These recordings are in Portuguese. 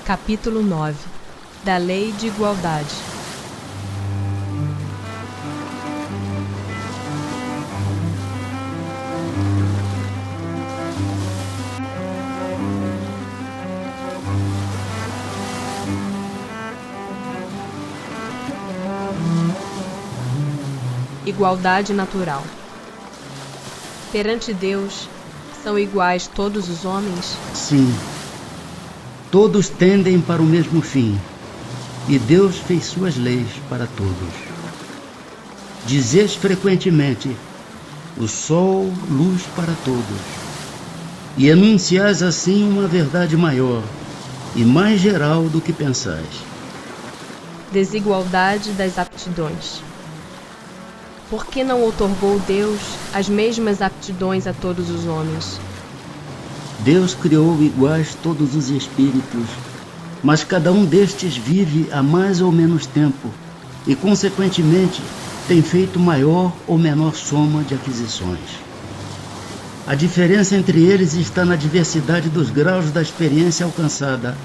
Capítulo 9 da Lei de Igualdade. Igualdade natural. Perante Deus, são iguais todos os homens? Sim. Todos tendem para o mesmo fim, e Deus fez suas leis para todos. Dizes frequentemente: o sol, luz para todos. E enunciais assim uma verdade maior e mais geral do que pensais. Desigualdade das aptidões. Por que não outorgou Deus as mesmas aptidões a todos os homens? Deus criou iguais todos os espíritos, mas cada um destes vive há mais ou menos tempo e, consequentemente, tem feito maior ou menor soma de aquisições. A diferença entre eles está na diversidade dos graus da experiência alcançada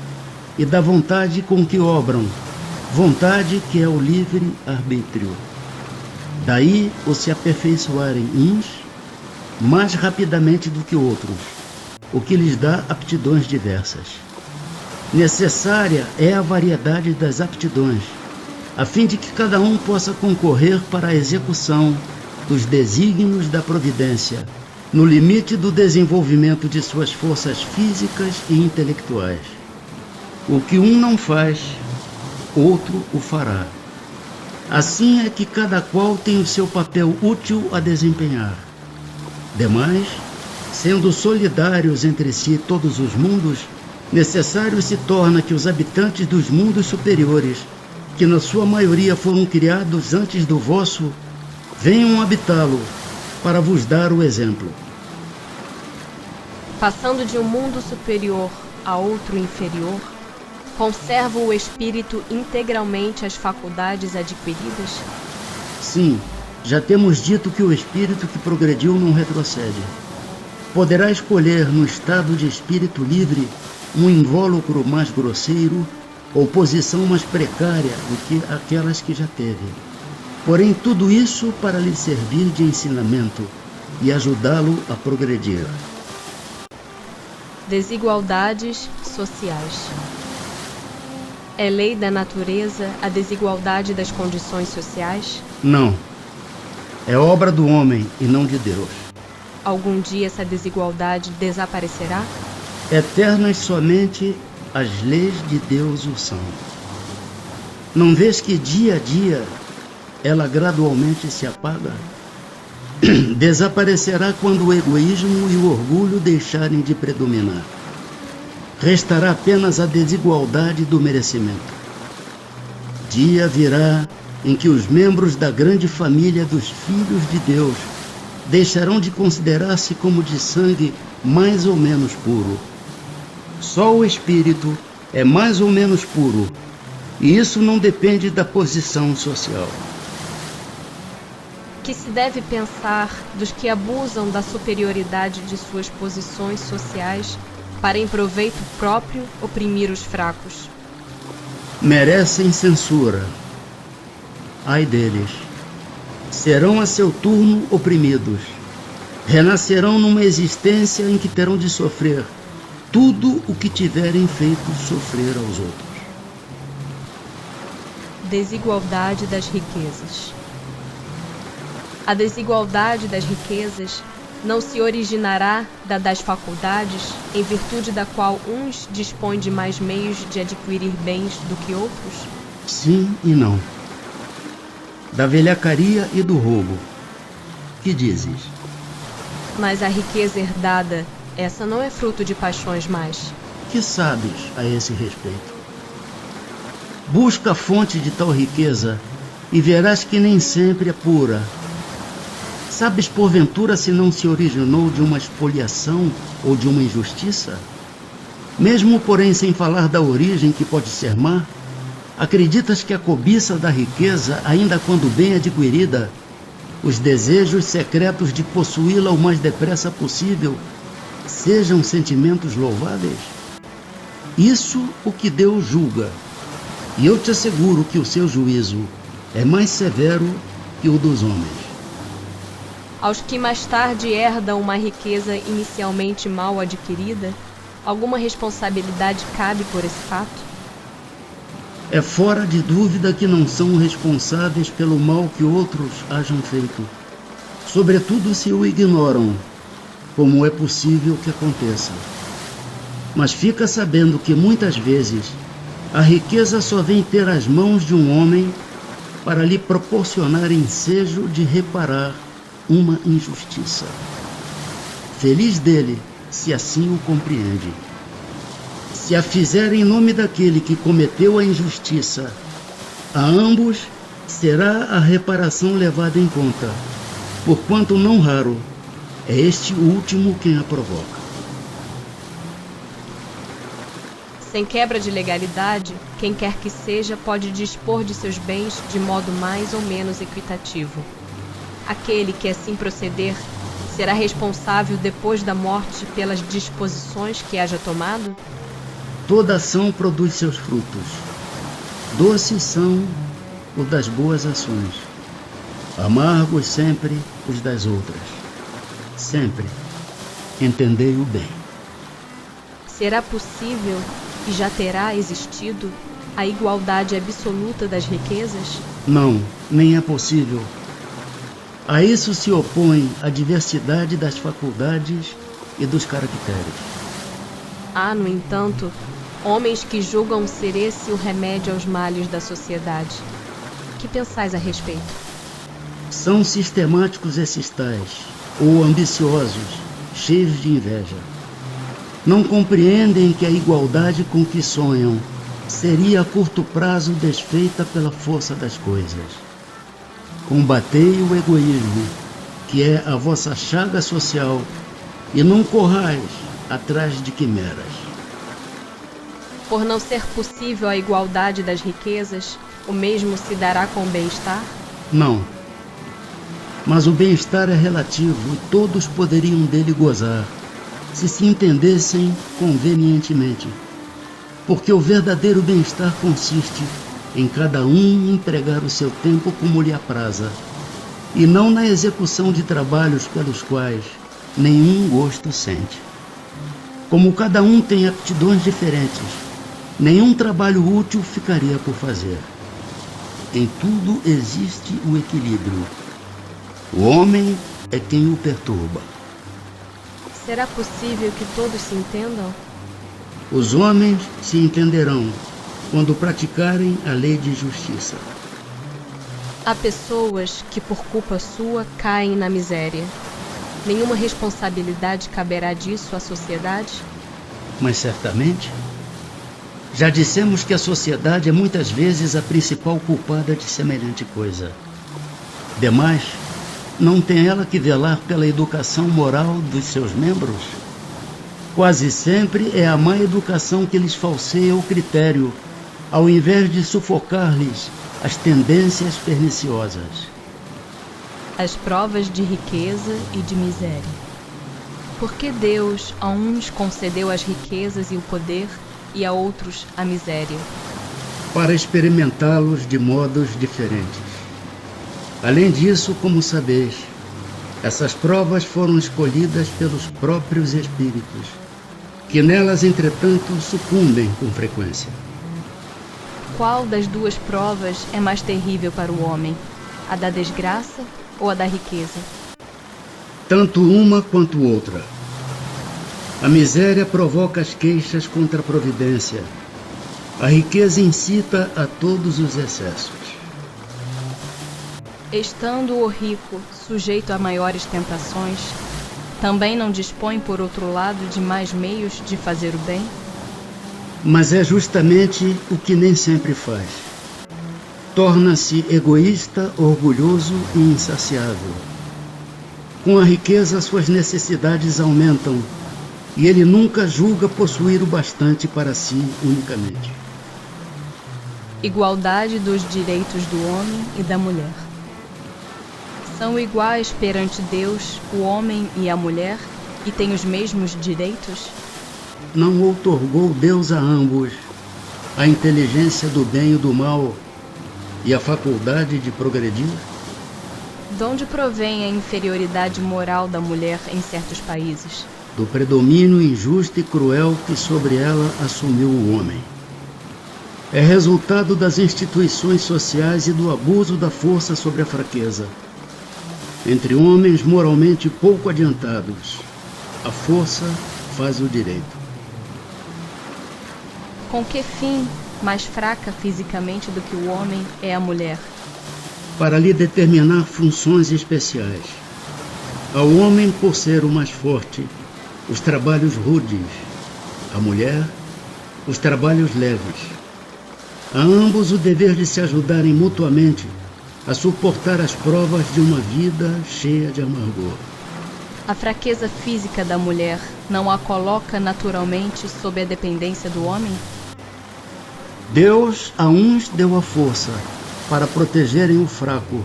e da vontade com que obram, vontade que é o livre-arbítrio. Daí o se aperfeiçoarem uns mais rapidamente do que outros, o que lhes dá aptidões diversas. Necessária é a variedade das aptidões, a fim de que cada um possa concorrer para a execução dos desígnios da providência, no limite do desenvolvimento de suas forças físicas e intelectuais. O que um não faz, outro o fará. Assim é que cada qual tem o seu papel útil a desempenhar. Demais, sendo solidários entre si todos os mundos, necessário se torna que os habitantes dos mundos superiores, que na sua maioria foram criados antes do vosso, venham habitá-lo para vos dar o exemplo. Passando de um mundo superior a outro inferior, conserva o espírito integralmente as faculdades adquiridas? Sim, já temos dito que o espírito que progrediu não retrocede. Poderá escolher no estado de espírito livre um invólucro mais grosseiro ou posição mais precária do que aquelas que já teve. Porém, tudo isso para lhe servir de ensinamento e ajudá-lo a progredir. Desigualdades sociais. É lei da natureza a desigualdade das condições sociais? Não. É obra do homem e não de Deus. Algum dia essa desigualdade desaparecerá? Eternas somente as leis de Deus o são. Não vês que dia a dia ela gradualmente se apaga? Desaparecerá quando o egoísmo e o orgulho deixarem de predominar. Restará apenas a desigualdade do merecimento. Dia virá em que os membros da grande família dos filhos de Deus deixarão de considerar-se como de sangue mais ou menos puro. Só o espírito é mais ou menos puro, e isso não depende da posição social. Que se deve pensar dos que abusam da superioridade de suas posições sociais para em proveito próprio oprimir os fracos? Merecem censura. Ai deles. Serão a seu turno oprimidos. Renascerão numa existência em que terão de sofrer tudo o que tiverem feito sofrer aos outros. Desigualdade das riquezas. A desigualdade das riquezas não se originará da das faculdades, em virtude da qual uns dispõem de mais meios de adquirir bens do que outros? Sim e não. Da velhacaria e do roubo. Que dizes? Mas a riqueza herdada, essa não é fruto de paixões mais. Que sabes a esse respeito? Busca a fonte de tal riqueza e verás que nem sempre é pura. Sabes, porventura, se não se originou de uma expoliação ou de uma injustiça? Mesmo, porém, sem falar da origem, que pode ser má, acreditas que a cobiça da riqueza, ainda quando bem adquirida, os desejos secretos de possuí-la o mais depressa possível, sejam sentimentos louváveis? Isso o que Deus julga. E eu te asseguro que o seu juízo é mais severo que o dos homens. Aos que mais tarde herdam uma riqueza inicialmente mal adquirida, alguma responsabilidade cabe por esse fato? É fora de dúvida que não são responsáveis pelo mal que outros hajam feito, sobretudo se o ignoram, como é possível que aconteça. Mas fica sabendo que muitas vezes a riqueza só vem ter as mãos de um homem para lhe proporcionar ensejo de reparar uma injustiça. Feliz dele, se assim o compreende. Se a fizer em nome daquele que cometeu a injustiça, a ambos será a reparação levada em conta, porquanto não raro é este último quem a provoca. Sem quebra de legalidade, quem quer que seja pode dispor de seus bens de modo mais ou menos equitativo. Aquele que assim proceder será responsável depois da morte pelas disposições que haja tomado? Toda ação produz seus frutos. Doces são os das boas ações, amargos sempre os das outras. Sempre entendei-o bem. Será possível e já terá existido a igualdade absoluta das riquezas? Não, nem é possível. A isso se opõe a diversidade das faculdades e dos caracteres. Há, no entanto, homens que julgam ser esse o remédio aos males da sociedade. Que pensais a respeito? São sistemáticos esses tais, ou ambiciosos, cheios de inveja. Não compreendem que a igualdade com que sonham seria a curto prazo desfeita pela força das coisas. Combatei o egoísmo, que é a vossa chaga social, e não corrais atrás de quimeras. Por não ser possível a igualdade das riquezas, o mesmo se dará com o bem-estar? Não. Mas o bem-estar é relativo e todos poderiam dele gozar, se entendessem convenientemente. Porque o verdadeiro bem-estar consiste em cada um empregar o seu tempo como lhe apraza, e não na execução de trabalhos pelos quais nenhum gosto sente. Como cada um tem aptidões diferentes, nenhum trabalho útil ficaria por fazer. Em tudo existe o equilíbrio. O homem é quem o perturba. Será possível que todos se entendam? Os homens se entenderão quando praticarem a lei de justiça. Há pessoas que por culpa sua caem na miséria. Nenhuma responsabilidade caberá disso à sociedade? Mas certamente, já dissemos que a sociedade é muitas vezes a principal culpada de semelhante coisa. Demais, não tem ela que velar pela educação moral dos seus membros? Quase sempre é a má educação que lhes falseia o critério, ao invés de sufocar-lhes as tendências perniciosas. As provas de riqueza e de miséria. Por que Deus a uns concedeu as riquezas e o poder e a outros a miséria? Para experimentá-los de modos diferentes. Além disso, como sabeis, essas provas foram escolhidas pelos próprios espíritos, que nelas, entretanto, sucumbem com frequência. Qual das duas provas é mais terrível para o homem? A da desgraça ou a da riqueza? Tanto uma quanto outra. A miséria provoca as queixas contra a providência. A riqueza incita a todos os excessos. Estando o rico sujeito a maiores tentações, também não dispõe, por outro lado, de mais meios de fazer o bem? Mas é justamente o que nem sempre faz. Torna-se egoísta, orgulhoso e insaciável. Com a riqueza, suas necessidades aumentam, e ele nunca julga possuir o bastante para si unicamente. Igualdade dos direitos do homem e da mulher. São iguais perante Deus o homem e a mulher e têm os mesmos direitos? não outorgou Deus a ambos a inteligência do bem e do mal e a faculdade de progredir? De onde provém a inferioridade moral da mulher em certos países? Do predomínio injusto e cruel que sobre ela assumiu o homem. É resultado das instituições sociais e do abuso da força sobre a fraqueza. Entre homens moralmente pouco adiantados, a força faz o direito. Com que fim, mais fraca fisicamente do que o homem, é a mulher? Para lhe determinar funções especiais. Ao homem, por ser o mais forte, os trabalhos rudes. À mulher, os trabalhos leves. A ambos o dever de se ajudarem mutuamente a suportar as provas de uma vida cheia de amargor. A fraqueza física da mulher não a coloca naturalmente sob a dependência do homem? Deus a uns deu a força para protegerem o fraco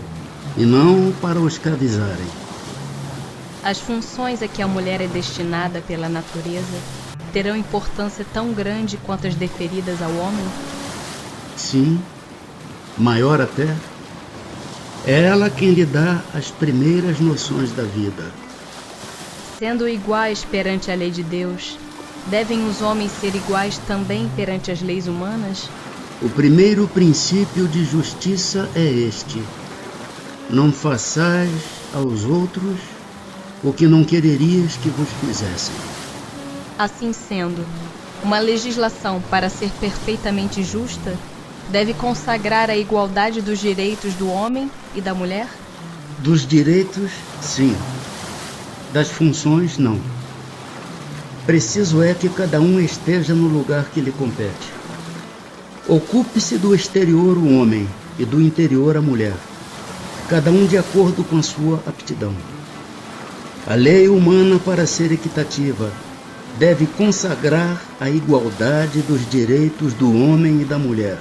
e não para o escravizarem. As funções a que a mulher é destinada pela natureza terão importância tão grande quanto as deferidas ao homem? Sim, maior até. É ela quem lhe dá as primeiras noções da vida. Sendo iguais perante a lei de Deus, devem os homens ser iguais também perante as leis humanas? O primeiro princípio de justiça é este: não façais aos outros o que não quererias que vos fizessem. Assim sendo, uma legislação, para ser perfeitamente justa, deve consagrar a igualdade dos direitos do homem e da mulher? Dos direitos, sim. Das funções, não. Preciso é que cada um esteja no lugar que lhe compete. Ocupe-se do exterior o homem e do interior a mulher, cada um de acordo com a sua aptidão. A lei humana, para ser equitativa, deve consagrar a igualdade dos direitos do homem e da mulher.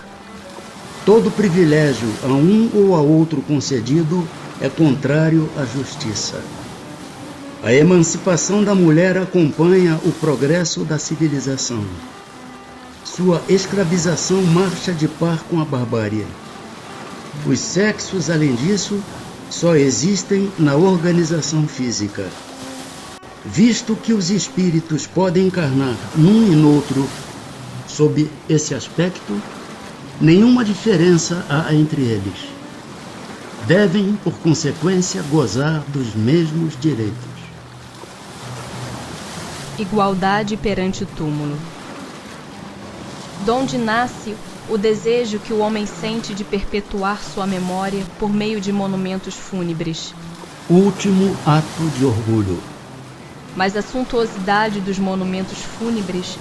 Todo privilégio a um ou a outro concedido é contrário à justiça. A emancipação da mulher acompanha o progresso da civilização. Sua escravização marcha de par com a barbárie. Os sexos, além disso, só existem na organização física. Visto que os espíritos podem encarnar num e noutro sob esse aspecto, nenhuma diferença há entre eles. Devem, por consequência, gozar dos mesmos direitos. Igualdade perante o túmulo. Donde nasce o desejo que o homem sente de perpetuar sua memória por meio de monumentos fúnebres? Último ato de orgulho. Mas a suntuosidade dos monumentos fúnebres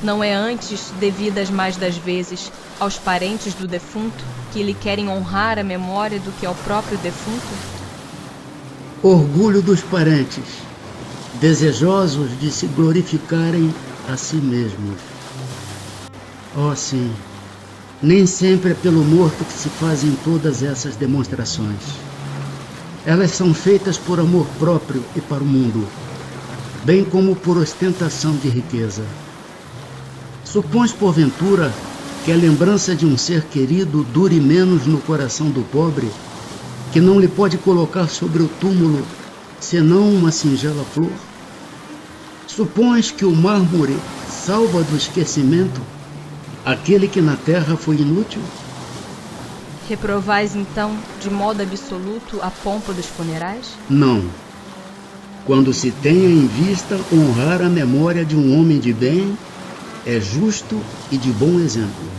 não é antes devida mais das vezes aos parentes do defunto, que lhe querem honrar a memória, do que ao próprio defunto? Orgulho dos parentes, desejosos de se glorificarem a si mesmos. Oh, sim, nem sempre é pelo morto que se fazem todas essas demonstrações. Elas são feitas por amor próprio e para o mundo, bem como por ostentação de riqueza. Supões, porventura, que a lembrança de um ser querido dure menos no coração do pobre, que não lhe pode colocar sobre o túmulo senão uma singela flor? Supões que o mármore salva do esquecimento aquele que na terra foi inútil? Reprovais, então, de modo absoluto a pompa dos funerais? Não. Quando se tenha em vista honrar a memória de um homem de bem, é justo e de bom exemplo.